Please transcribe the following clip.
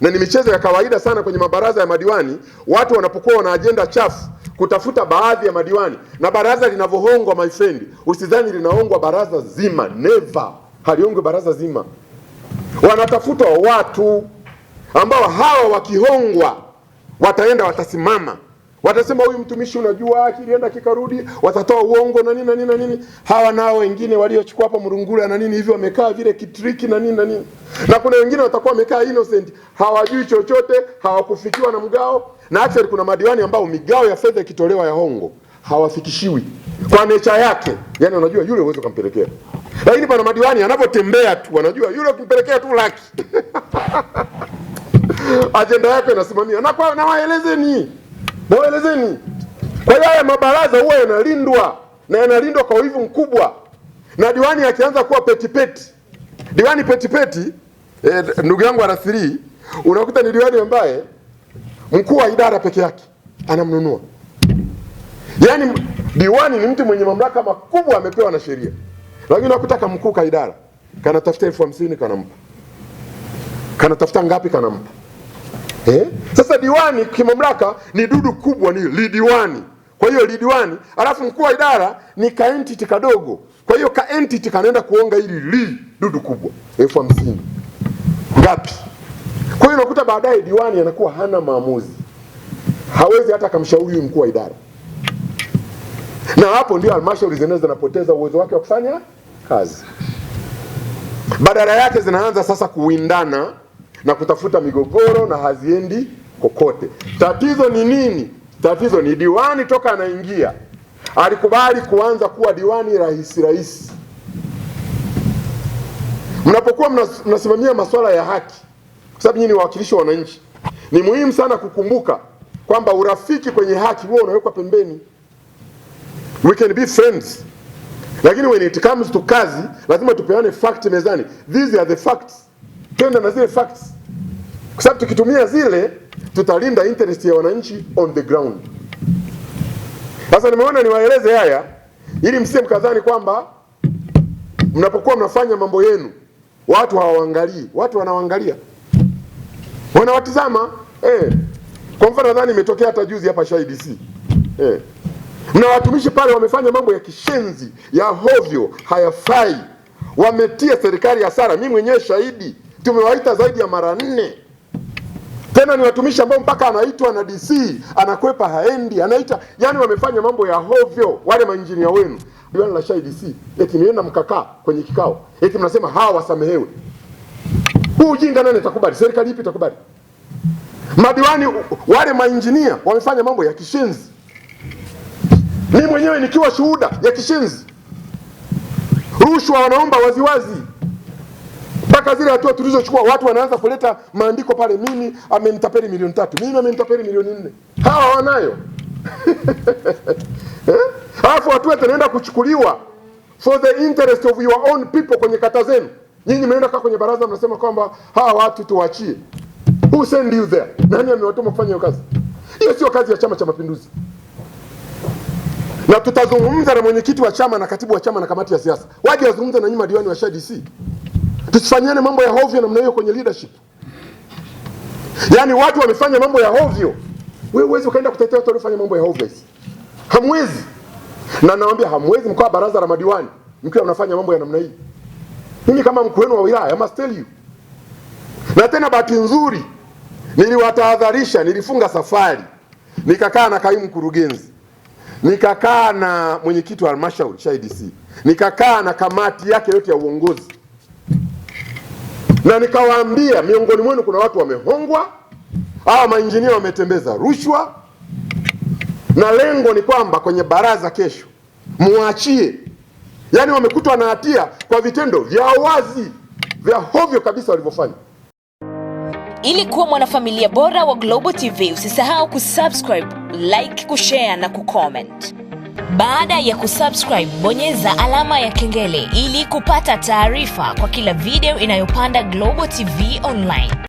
na ni michezo ya kawaida sana kwenye mabaraza ya madiwani, watu wanapokuwa wana ajenda chafu kutafuta baadhi ya madiwani, na baraza linavyohongwa, my friend, usidhani linaongwa baraza zima, never, haliongwi baraza zima. Wanatafuta watu ambao hawa wakihongwa wataenda watasimama, watasema huyu mtumishi unajua kilienda kikarudi, watatoa uongo na nini na nini na nini. Hawa nao wengine waliochukua hapa Murungura na nini hivyo wamekaa vile kitriki na nini na nini, na kuna wengine watakuwa wamekaa innocent, hawajui chochote, hawakufikiwa na mgao. Na actually kuna madiwani ambao migao ya fedha ikitolewa ya hongo hawafikishiwi kwa nature yake, yani unajua yule uwezo kumpelekea. Lakini pana madiwani anapotembea tu wanajua yule ukimpelekea tu laki ajenda yake inasimamia, na waelezeni. Kwa hiyo haya mabaraza huwa yanalindwa, na yanalindwa kwa wivu mkubwa. Na diwani akianza kuwa petipeti, diwani petipeti, ndugu yangu Arasiri, unakuta ni diwani ambaye mkuu wa idara peke yake anamnunua. Yaani diwani ni mtu mwenye mamlaka makubwa amepewa na sheria, lakini unakuta kama mkuu ka idara kanatafuta 50,000 kanampa, kanatafuta ngapi kanampa. Sasa diwani kimamlaka ni dudu kubwa, ni lidiwani. Kwa hiyo lidiwani, alafu mkuu wa idara ni ka entity kadogo. Kwa hiyo ka entity kanaenda kuonga ili dudu kubwa 50,000 ngapi. Kwa hiyo unakuta baadaye diwani anakuwa hana maamuzi, hawezi hata kumshauri mkuu wa idara, na hapo ndio halmashauri zinapoteza uwezo wake wa kufanya kazi. Badala yake zinaanza sasa kuwindana na kutafuta migogoro na haziendi kokote. Tatizo ni nini? Tatizo ni diwani toka anaingia alikubali kuanza kuwa diwani rahisi. Mnapokuwa mnasimamia masuala ya haki, kwa sababu nyinyi ni wawakilishi wa wananchi, ni muhimu sana kukumbuka kwamba urafiki kwenye haki huo unawekwa pembeni. We can be friends, lakini when it comes to kazi lazima tupeane fact mezani. These are the facts. Twende na zile facts, kwa sababu tukitumia zile tutalinda interest ya wananchi on the ground. Sasa nimeona niwaeleze haya ili msije mkadhani kwamba mnapokuwa mnafanya mambo yenu watu hawaangalii. Watu wanawaangalia, wanawatizama. Kwa mfano nadhani imetokea hata juzi hapa SHDC. Mna watumishi pale wamefanya mambo ya kishenzi, ya hovyo, hayafai, wametia serikali hasara. Mimi mwenyewe shahidi, tumewaita zaidi ya mara 4. Tena ni watumishi ambao mpaka anaitwa na DC anakwepa haendi, anaita, yani wamefanya mambo ya hovyo. Wale mainjinia wenu diwani la SHDC eti nienda mkakaa kwenye kikao eti mnasema hawa wasamehewe. Huu ujinga nani atakubali? Serikali ipi itakubali? Madiwani wale mainjinia wamefanya mambo ya kishenzi, mimi mwenyewe nikiwa shuhuda ya kishenzi. Rushwa wanaomba waziwazi, mpaka zile hatua tulizochukua watu wanaanza kuleta maandiko pale, mimi amenitapeli milioni 3, mimi amenitapeli milioni 4. Hawa wanayo alafu watu wataenda kuchukuliwa for the interest of your own people kwenye kata zenu. Nyinyi mnaenda kwenye baraza mnasema kwamba hawa watu tuachie. Who send you there? Nani amewatuma kufanya hiyo kazi? Hiyo sio kazi ya Chama cha Mapinduzi. Na tutazungumza na mwenyekiti wa chama na katibu wa chama na kamati ya siasa, waje wazungumze na nyinyi madiwani wa SHDC. Tusifanyane mambo ya hovyo namna hiyo kwenye leadership. Yaani watu wamefanya mambo ya hovyo, wewe huwezi ukaenda kutetea watu waliofanya mambo ya hovyo. Hamwezi. Na naambia hamwezi mkoa baraza la madiwani mkiwa mnafanya mambo ya namna hii. Mimi kama mkuu wenu wa wilaya, I must tell you. Na tena bahati nzuri niliwatahadharisha, nilifunga safari, nikakaa na kaimu mkurugenzi, nikakaa na mwenyekiti wa halmashauri SHDC, nikakaa na kamati yake yote ya uongozi, na nikawaambia miongoni mwenu kuna watu wamehongwa, hawa mainjinia wametembeza rushwa, na lengo ni kwamba kwenye baraza kesho muachie. Yani wamekutwa na hatia kwa vitendo vya wazi vya hovyo kabisa walivyofanya. Ili kuwa mwanafamilia bora wa Global TV, usisahau kusubscribe, like, kushare na kucomment. Baada ya kusubscribe, bonyeza alama ya kengele ili kupata taarifa kwa kila video inayopanda Global TV Online.